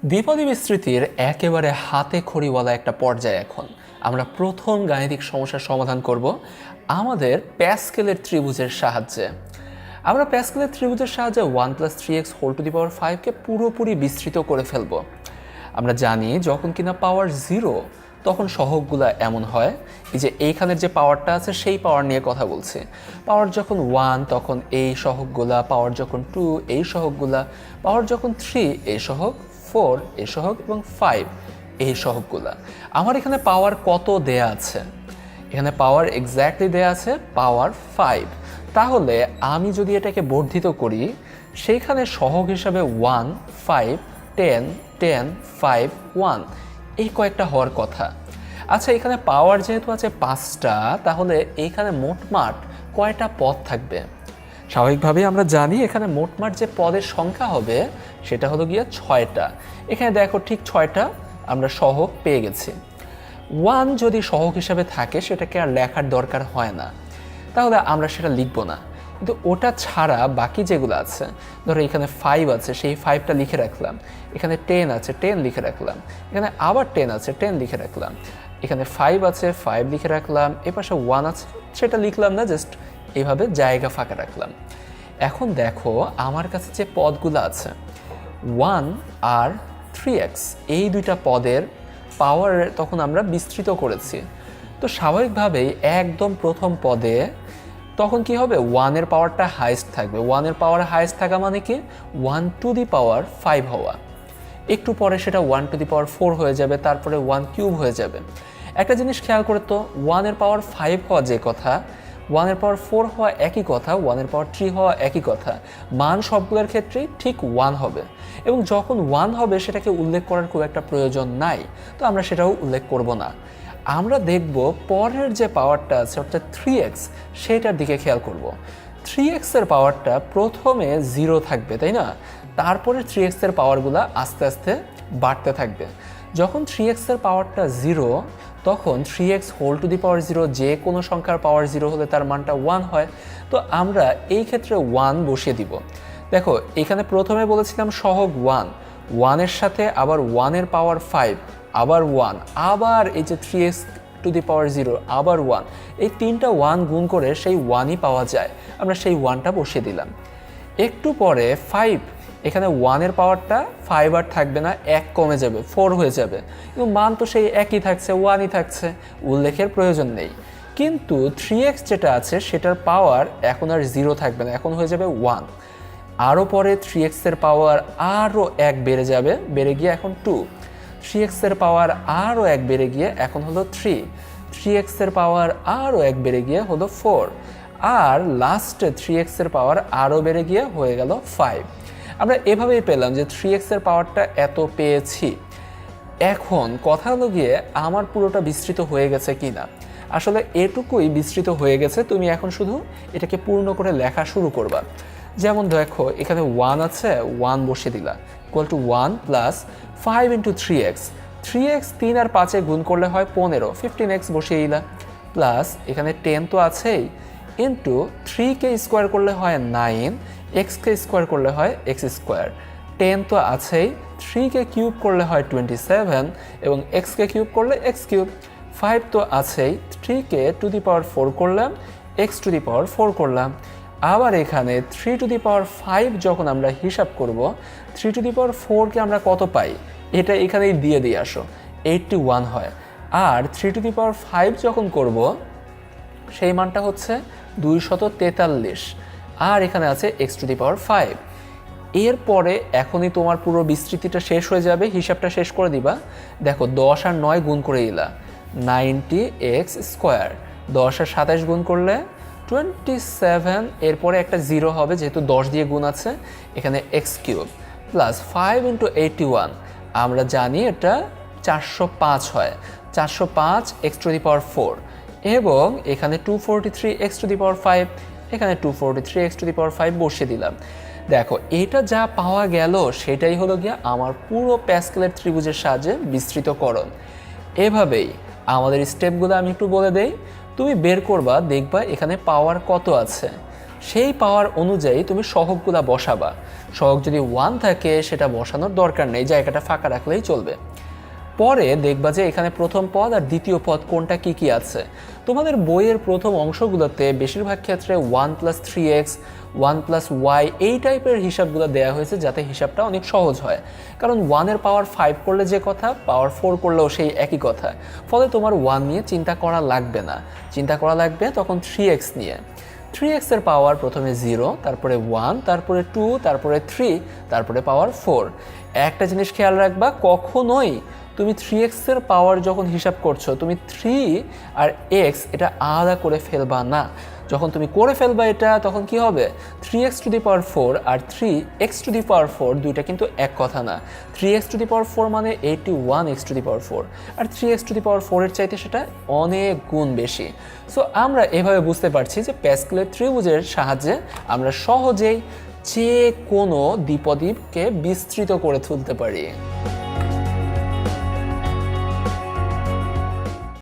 দ্বিপদী বিস্তৃতির একেবারে হাতে খড়িওয়ালা একটা পর্যায়ে এখন আমরা প্রথম গাণিতিক সমস্যার সমাধান করব আমাদের প্যাসকেলের ত্রিভুজের সাহায্যে। আমরা প্যাসকেলের ত্রিভুজের সাহায্যে 1+3x⁵কে পুরোপুরি বিস্তৃত করে ফেলব। আমরা জানি যখন কিনা পাওয়ার 0 তখন সহগগুলা এমন হয়, এই যে এইখানের যে পাওয়ারটা আছে সেই পাওয়ার নিয়ে কথা বলছি। পাওয়ার যখন 1 তখন এই সহগগুলা, পাওয়ার যখন 2 এই সহগগুলা, পাওয়ার যখন 3 এই সহগ, 4 এই সহগ এবং 5 এই সহগগুলা। আমার এখানে পাওয়ার কত দেয়া আছে? এখানে পাওয়ার এক্স্যাক্টলি দেয়া আছে পাওয়ার 5। তাহলে আমি যদি এটাকে বর্ধিত করি, সেইখানে সহগ হিসাবে 1, 5, 10, 10, 5, 1 এই কয়েকটা হওয়ার কথা। আচ্ছা, এখানে পাওয়ার যেহেতু আছে 5টা, তাহলে এইখানে মোটমাট কয়টা পদ থাকবে? স্বাভাবিকভাবেই আমরা জানি এখানে মোটমাট যে পদের সংখ্যা হবে সেটা হলো গিয়ে 6টা। এখানে দেখো ঠিক 6টা আমরা সহগ পেয়ে গেছি। 1 যদি সহগ হিসাবে থাকে সেটাকে আর লেখার দরকার হয় না, তাহলে আমরা সেটা লিখব না। কিন্তু ওটা ছাড়া বাকি যেগুলো আছে, ধরো এখানে 5 আছে, সেই 5টা লিখে রাখলাম। এখানে 10 আছে, 10 লিখে রাখলাম। এখানে আবার 10 আছে, 10 লিখে রাখলাম। এখানে 5 আছে, 5 লিখে রাখলাম। এপাশে 1 আছে, সেটা লিখলাম না, জাস্ট এইভাবে জায়গা ফাঁকা রাখলাম। এখন দেখো আমার কাছে যে পদগুলো আছে 1 আর 3x, এই দুইটা পদের পাওয়ার তখন আমরা বিস্তৃত করেছি। তো স্বাভাবিকভাবেই একদম প্রথম পদে তখন কি হবে? 1 এর পাওয়ারটা হাইস্ট থাকবে। 1 এর পাওয়ার হাইস্ট থাকা মানে কি? 1⁵ হওয়া। একটু পরে সেটা 1⁴ হয়ে যাবে, তারপরে 1³ হয়ে যাবে। একটা জিনিস খেয়াল করে তো, 1 এর পাওয়ার 5 হওয়া যে কথা, 1 এর পাওয়ার 4 হওয়া একই কথা, 1 এর পাওয়ার 3 হওয়া একই কথা। মান সবগুলোর ক্ষেত্রেই ঠিক 1 হবে, এবং যখন 1 হবে সেটাকে উল্লেখ করার খুব একটা প্রয়োজন নাই, তো আমরা সেটাও উল্লেখ করব না। আমরা দেখব পরের যে পাওয়ারটা আছে অর্থাৎ 3x, সেটার দিকে খেয়াল করব। 3x এর পাওয়ারটা প্রথমে 0 থাকবে, তাই না? তারপরে 3x এর পাওয়ারগুলো আস্তে আস্তে বাড়তে থাকবে। যখন 3x এর পাওয়ারটা 0, তখন 3x⁴ যে কোনো সংখ্যার পাওয়ার 0 হলে তার মানটা 1 হয়। তো আমরা এই ক্ষেত্রে 1 বসিয়ে দিব। দেখো এখানে প্রথমে বলেছিলাম সহগ 1 এর সাথে আবার 1 এর পাওয়ার 5, আবার 1, আবার এই যে 3x⁴ আবার 1, এই 3টা 1 গুণ করে সেই 1ই পাওয়া যায়। আমরা সেই 1টা বসিয়ে দিলাম। একটু পরে 5, এখানে 1 এর পাওয়ারটা 5 আর থাকবে না, 1 কমে যাবে, 4 হয়ে যাবে। কিন্তু মান তো সেই একই থাকছে, 1ই থাকছে, উল্লেখের প্রয়োজন নেই। কিন্তু 3x যেটা আছে সেটার পাওয়ার এখন আর 0 থাকবে না, এখন হয়ে যাবে 1। আরও পরে 3x এর পাওয়ার আরও 1 বেড়ে যাবে, বেড়ে গিয়ে এখন 2। 3x এর পাওয়ার আরও 1 বেড়ে গিয়ে এখন হলো 3। 3x এর পাওয়ার আরও 1 বেড়ে গিয়ে হলো 4। আর লাস্টে 3x এর পাওয়ার আরও বেড়ে গিয়ে হয়ে গেল 5। আমরা এভাবেই পেলাম যে 3x এর পাওয়ারটা এত পেয়েছি। এখন কথা হলো গিয়ে আমার পুরোটা বিস্তৃত হয়ে গেছে কি না। আসলে এটুকুই বিস্তৃত হয়ে গেছে, তুমি এখন শুধু এটাকে পূর্ণ করে লেখা শুরু করবা। যেমন দেখো এখানে 1 আছে, 1 বসিয়ে দিলা, equal to 1 plus 5 into 3x। 3x 3 আর 5-এ গুণ করলে হয় 15, 15x বসিয়ে দিলা, প্লাস এখানে 10 তো আছেই, ইন্টু 3কে স্কোয়ার করলে হয় 9, এক্সকে স্কোয়ার করলে হয় এক্স স্কোয়ার। 10 তো আছেই, 3কে কিউব করলে হয় 27, এবং এক্সকে কিউব করলে এক্স কিউব। 5 তো আছেই, 3কে টু দি পাওয়ার 4 করলাম, এক্স টু দি পাওয়ার 4 করলাম। আবার এখানে 3 টু দি পাওয়ার 5 যখন আমরা হিসাব করব, 3 টু দি পাওয়ার 4কে আমরা কত পাই? এটা এখানেই দিয়ে আসো, 81 হয়। আর 3 টু দি পাওয়ার 5 যখন করব, সেই মানটা হচ্ছে 243। আর এখানে আছে এক্স টু দি পাওয়ার 5। এরপরে এখনই তোমার পুরো বিস্তৃতিটা শেষ হয়ে যাবে, হিসাবটা শেষ করে দিবা। দেখো 10 আর 9 গুণ করে দিলা, 90x স্কোয়ার। 10 আর 27 গুণ করলে 27, এরপরে একটা 0 হবে যেহেতু 10 দিয়ে গুণ আছে, এখানে এক্স কিউব, প্লাস 5 ইন্টু 81। আমরা জানি এটা 405 হয়, 405 এক্স টু দি পাওয়ার 4, এবং এখানে 243x টু দি পাওয়ার 5, এখানে 243x টু দি পাওয়ার 5 বসিয়ে দিলাম। দেখো এটা যা পাওয়া গেল সেটাই হলো গিয়া আমার পুরো প্যাসকেলের ত্রিভুজের সাহায্যে বিস্তৃতকরণ। এভাবেই আমাদের স্টেপগুলো আমি একটু বলে দেই, তুমি বের করবা, দেখবা এখানে পাওয়ার কত আছে। সেই পাওয়ার অনুযায়ী তুমি সহগগুলা বসাবা। সহগ যদি 1 থাকে সেটা বসানোর দরকার নেই, জায়গাটা ফাঁকা রাখলেই চলবে। পরে দেখবা যে এখানে প্রথম পদ আর দ্বিতীয় পদ কোনটা কি কি আছে। তোমাদের বইয়ের প্রথম অংশগুলোতে বেশিরভাগ ক্ষেত্রে 1 + 3x 1 + y এই টাইপের হিসাবগুলো দেওয়া হয়েছে, যাতে হিসাবটা অনেক সহজ হয়। কারণ 1-এর পাওয়ার 5 করলে যে কথা, পাওয়ার 4 করলেও সেই একই কথা। ফলে তোমার 1 নিয়ে চিন্তা করা লাগবে না, চিন্তা করা লাগবে তখন 3x নিয়ে। 3x এর পাওয়ার প্রথমে 0, তারপরে 1, তারপরে 2, তারপরে 3, তারপরে পাওয়ার 4। একটা জিনিস খেয়াল রাখবা, কখনোই তুমি 3x এর পাওয়ার যখন হিসাব করছো, তুমি 3 আর x এটা আলাদা করে ফেলবা না। যখন তুমি করে ফেলবা এটা, তখন কি হবে, 3x⁴ আর 3x⁴ দুইটা কিন্তু এক কথা না। 3x⁴ মানে 81x⁴, আর 3x⁴ এর চাইতে সেটা অনেক গুণ বেশি। সো আমরা এভাবে বুঝতে পারছি যে প্যাসকেলের ত্রিভুজের সাহায্যে আমরা সহজেই যে কোনো দ্বিপদীকে বিস্তৃত করে তুলতে পারি।